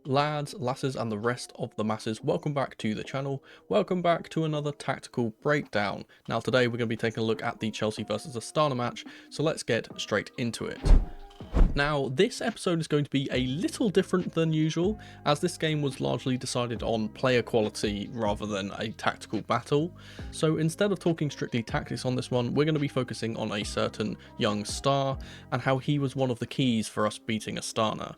lads, lasses and the rest of the masses, welcome back to the channel. Welcome back to another tactical breakdown. Now today we're going to be taking a look at the Chelsea versus Astana match, so let's get straight into it. Now, this episode is going to be a little different than usual, as this game was largely decided on player quality rather than a tactical battle. So instead of talking strictly tactics on this one, we're going to be focusing on a certain young star and how he was one of the keys for us beating Astana.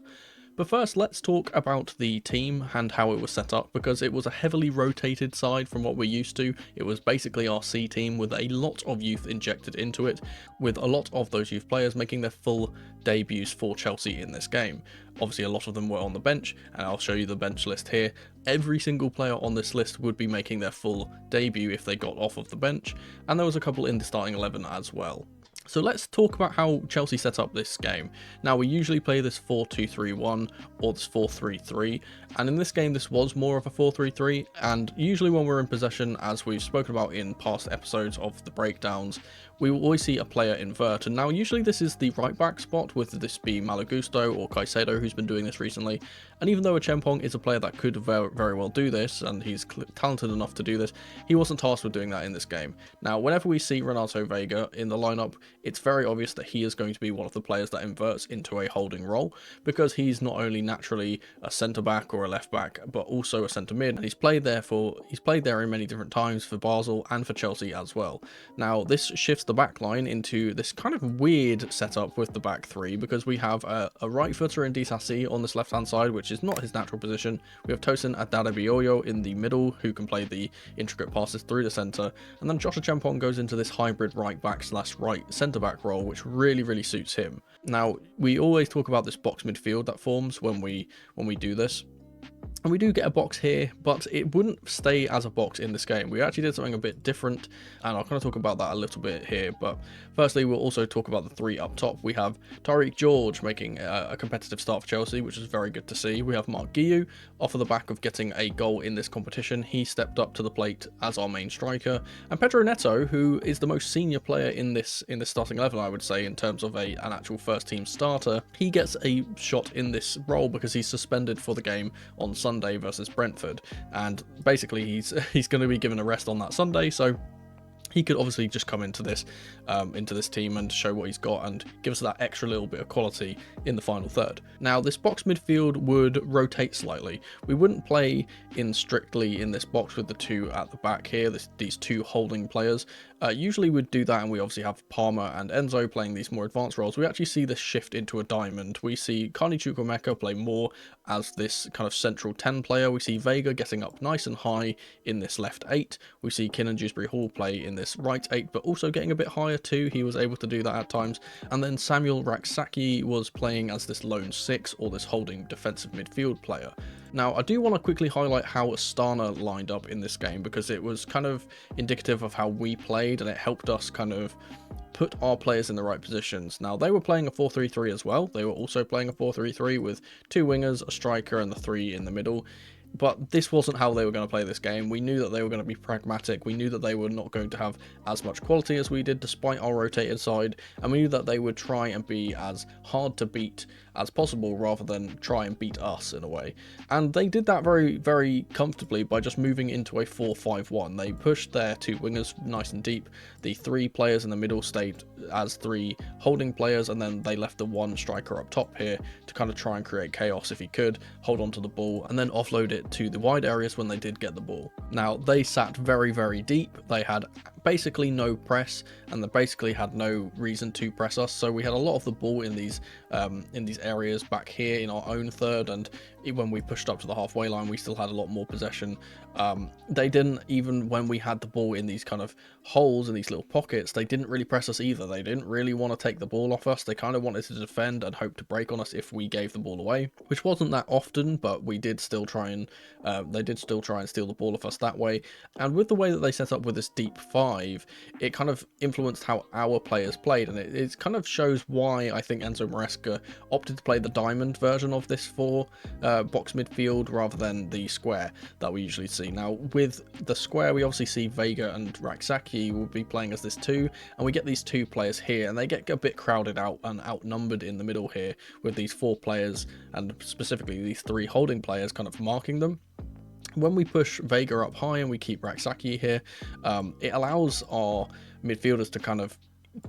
But first, let's talk about the team and how it was set up, because it was a heavily rotated side from what we're used to. It was basically our C team with a lot of youth injected into it, with a lot of those youth players making their full debuts for Chelsea in this game. Obviously, a lot of them were on the bench, and I'll show you the bench list here. Every single player on this list would be making their full debut if they got off of the bench, and there was a couple in the starting 11 as well. So let's talk about how Chelsea set up this game. Now, we usually play this 4-2-3-1 or this 4-3-3, and in this game this was more of a 4-3-3, and usually when we're in possession, as we've spoken about in past episodes of the breakdowns, we will always see a player invert, and now usually this is the right back spot, with this be Malagusto or Caicedo who's been doing this recently. And even though Achampong is a player that could very well do this, and he's talented enough to do this, he wasn't tasked with doing that in this game. Now, whenever we see Renato Vega in the lineup, it's very obvious that he is going to be one of the players that inverts into a holding role, because he's not only naturally a centre back or a left back, but also a centre mid, and he's played there in many different times for Basel and for Chelsea as well. Now, this shifts the back line into this kind of weird setup with the back three, because we have a right footer in Disasi on this left hand side, which is not his natural position. We have Tosin Adarabioyo in the middle, who can play the intricate passes through the centre, and then Josh Achampong goes into this hybrid right back / right centre back role, which really suits him. Now, we always talk about this box midfield that forms when we do this. And we do get a box here, but it wouldn't stay as a box in this game. We actually did something a bit different, and I'll kind of talk about that a little bit here. But firstly, we'll also talk about the three up top. We have Tariq George making a competitive start for Chelsea, which is very good to see. We have Mark Guiu off of the back of getting a goal in this competition. He stepped up to the plate as our main striker. And Pedro Neto, who is the most senior player in this starting 11, I would say, in terms of an actual first team starter, he gets a shot in this role because he's suspended for the game on Sunday versus Brentford, and basically he's going to be given a rest on that Sunday, so he could obviously just come into this team and show what he's got and give us that extra little bit of quality in the final third. Now, this box midfield would rotate slightly. We wouldn't play strictly in this box with the two at the back here, these two holding players. Usually we'd do that, and we obviously have Palmer and Enzo playing these more advanced roles. We actually see this shift into a diamond. We see Carney Chukwuemeka play more as this kind of central 10 player. We see Vega getting up nice and high in this left 8. We see Kinnan Dewsbury Hall play in this right 8, but also getting a bit higher too. He was able to do that at times. And then Samuel Rak-Sakyi was playing as this lone 6, or this holding defensive midfield player. Now, I do want to quickly highlight how Astana lined up in this game, because it was kind of indicative of how we played, and it helped us kind of put our players in the right positions. Now, they were playing a 4-3-3 as well. They were also playing a 4-3-3 with 2 wingers, a striker, and the 3 in the middle. But this wasn't how they were going to play this game. We knew that they were going to be pragmatic. We knew that they were not going to have as much quality as we did, despite our rotated side. And we knew that they would try and be as hard to beat as possible, rather than try and beat us in a way. And they did that very comfortably by just moving into a 4-5-1. They pushed their 2 wingers nice and deep. The 3 players in the middle stayed as 3 holding players, and then they left the 1 striker up top here to kind of try and create chaos if he could, hold on to the ball, and then offload it to the wide areas when they did get the ball. Now, they sat very deep. They had basically no press, and they basically had no reason to press us, so we had a lot of the ball in these areas back here in our own third, and when we pushed up to the halfway line, we still had a lot more possession. They didn't, even when we had the ball in these kind of holes, in these little pockets, they didn't really press us either. They didn't really want to take the ball off us. They kind of wanted to defend and hope to break on us if we gave the ball away, which wasn't that often, but we did still try and they did still try and steal the ball off us that way. And with the way that they set up with this deep 5, it kind of influenced how our players played, and it kind of shows why I think Enzo Maresca opted opted to play the diamond version of this for box midfield rather than the square that we usually see. Now, with the square, we obviously see Vega and Rak-Sakyi will be playing as this 2, and we get these 2 players here, and they get a bit crowded out and outnumbered in the middle here with these 4 players, and specifically these 3 holding players kind of marking them. When we push Vega up high and we keep Rak-Sakyi here, it allows our midfielders to kind of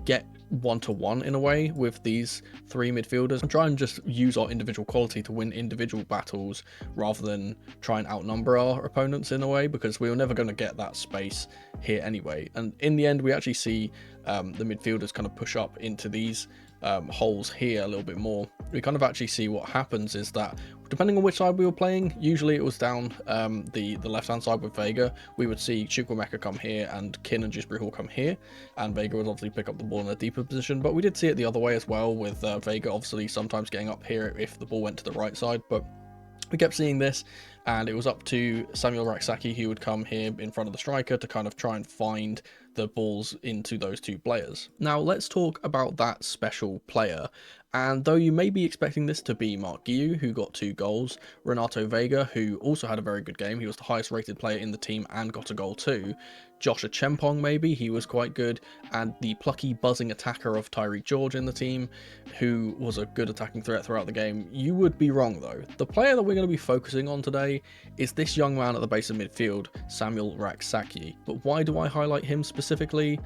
get one-to-one in a way with these 3 midfielders and try and just use our individual quality to win individual battles rather than try and outnumber our opponents in a way, because we were never going to get that space here anyway. And in the end, we actually see the midfielders kind of push up into these holes here a little bit more. We kind of actually see what happens is that depending on which side we were playing, usually it was down the left hand side with Vega, we would see Chukwuemeka come here and Kin and Dewsbury Hall come here, and Vega would obviously pick up the ball in a deeper position. But we did see it the other way as well, with Vega obviously sometimes getting up here if the ball went to the right side. But we kept seeing this, and it was up to Samuel Rak-Sakyi, who would come here in front of the striker to kind of try and find the balls into those 2 players. Now let's talk about that special player. And though you may be expecting this to be Mark Guiu, who got 2 goals, Renato Vega, who also had a very good game, he was the highest rated player in the team and got a goal too, Josh Achempong maybe, he was quite good, and the plucky buzzing attacker of Tyreek George in the team, who was a good attacking threat throughout the game. You would be wrong though. The player that we're going to be focusing on today is this young man at the base of midfield, Samuel Rak-Sakyi. But why do I highlight him specifically?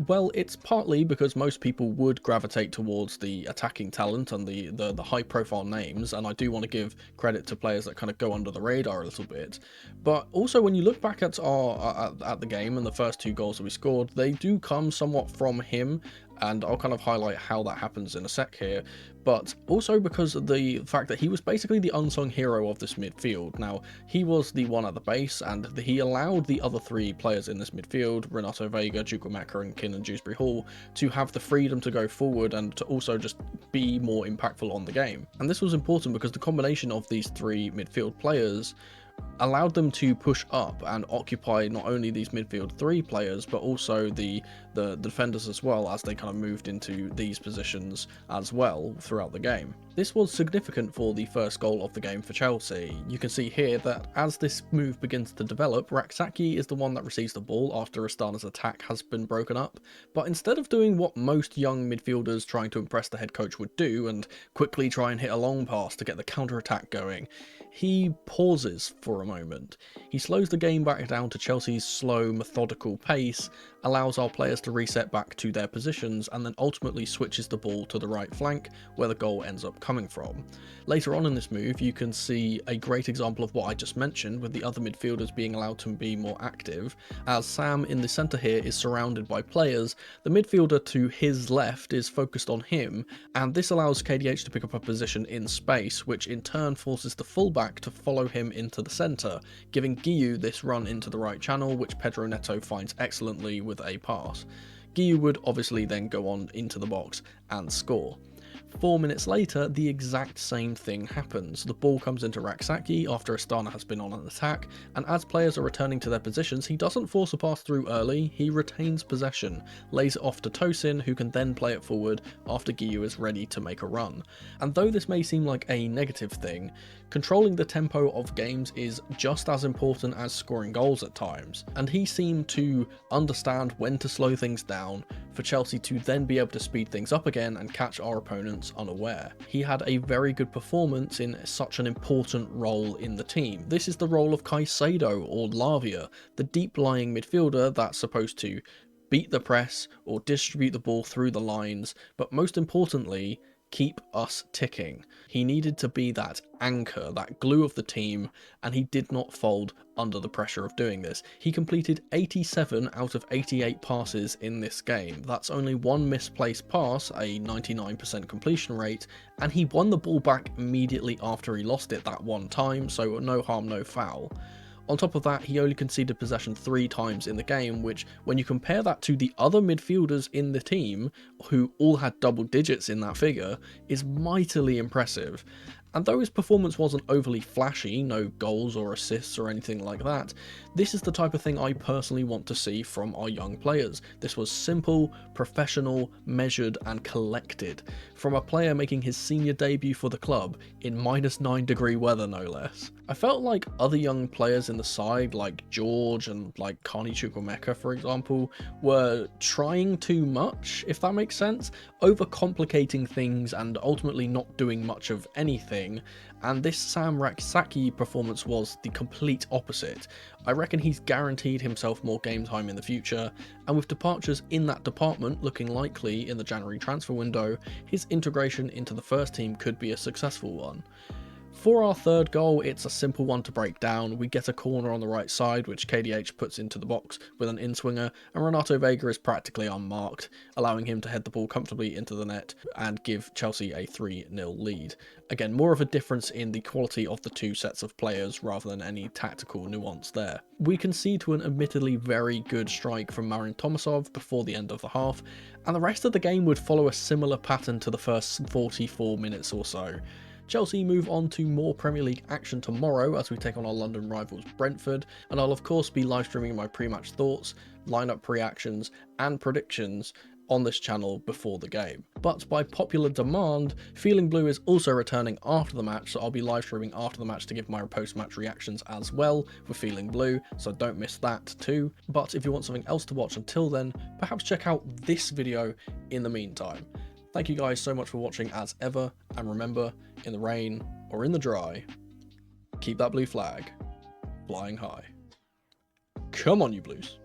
Well, it's partly because most people would gravitate towards the attacking talent and the high profile names, and I do want to give credit to players that kind of go under the radar a little bit. But also when you look back at the game and the first 2 goals that we scored, they do come somewhat from him, and I'll kind of highlight how that happens in a sec here, but also because of the fact that he was basically the unsung hero of this midfield. Now, he was the one at the base, and he allowed the other 3 players in this midfield, Renato Vega, Chukwuemeka and Kin and Dewsbury Hall, to have the freedom to go forward and to also just be more impactful on the game. And this was important because the combination of these 3 midfield players allowed them to push up and occupy not only these midfield 3 players but also the defenders as well, as they kind of moved into these positions as well throughout the game. This was significant for the first goal of the game for Chelsea. You can see here that as this move begins to develop, Rak-Sakyi is the one that receives the ball after Astana's attack has been broken up, but instead of doing what most young midfielders trying to impress the head coach would do and quickly try and hit a long pass to get the counter-attack going, he pauses for a moment. He slows the game back down to Chelsea's slow, methodical pace, allows our players to reset back to their positions, and then ultimately switches the ball to the right flank where the goal ends up coming from. Later on in this move, you can see a great example of what I just mentioned, with the other midfielders being allowed to be more active. As Sam in the centre here is surrounded by players, the midfielder to his left is focused on him, and this allows KDH to pick up a position in space, which in turn forces the fullback to follow him into the centre, giving Guiu this run into the right channel, which Pedro Neto finds excellently with a pass. Guiu would obviously then go on into the box and score. 4 minutes later, the exact same thing happens. The ball comes into Rak-Sakyi after Astana has been on an attack, and as players are returning to their positions, he doesn't force a pass through early, he retains possession, lays it off to Tosin, who can then play it forward after Guiu is ready to make a run. And though this may seem like a negative thing, controlling the tempo of games is just as important as scoring goals at times, and he seemed to understand when to slow things down for Chelsea to then be able to speed things up again and catch our opponents unaware. He had a very good performance in such an important role in the team. This is the role of Caicedo or Lavia, the deep-lying midfielder that's supposed to beat the press or distribute the ball through the lines, but most importantly, keep us ticking. He needed to be that anchor, that glue of the team, and he did not fold under the pressure of doing this. He completed 87 out of 88 passes in this game. That's only one misplaced pass, a 99% completion rate, and he won the ball back immediately after he lost it that one time, so no harm, no foul. On top of that, he only conceded possession 3 times in the game, which, when you compare that to the other midfielders in the team, who all had double digits in that figure, is mightily impressive. And though his performance wasn't overly flashy, no goals or assists or anything like that, this is the type of thing I personally want to see from our young players. This was simple, professional, measured and collected, from a player making his senior debut for the club in -9-degree weather no less. I felt like other young players in the side, like George and like Carney Chukwuemeka for example, were trying too much, if that makes sense, overcomplicating things and ultimately not doing much of anything, and this Sam Rak-Sakyi performance was the complete opposite. I reckon he's guaranteed himself more game time in the future, and with departures in that department looking likely in the January transfer window, his integration into the first team could be a successful one. For our third goal, it's a simple one to break down. We get a corner on the right side, which KDH puts into the box with an in-swinger, and Renato Vega is practically unmarked, allowing him to head the ball comfortably into the net and give Chelsea a 3-0 lead. Again, more of a difference in the quality of the two sets of players rather than any tactical nuance there. We concede to an admittedly very good strike from Marin Tomasov before the end of the half, and the rest of the game would follow a similar pattern to the first 44 minutes or so. Chelsea move on to more Premier League action tomorrow as we take on our London rivals Brentford, and I'll of course be live streaming my pre-match thoughts, lineup reactions and predictions on this channel before the game. But by popular demand, Feeling Blue is also returning after the match, so I'll be live streaming after the match to give my post-match reactions as well with Feeling Blue, so don't miss that too. But if you want something else to watch until then, perhaps check out this video in the meantime. Thank you guys so much for watching as ever, and remember, in the rain or in the dry, keep that blue flag flying high. Come on, you Blues.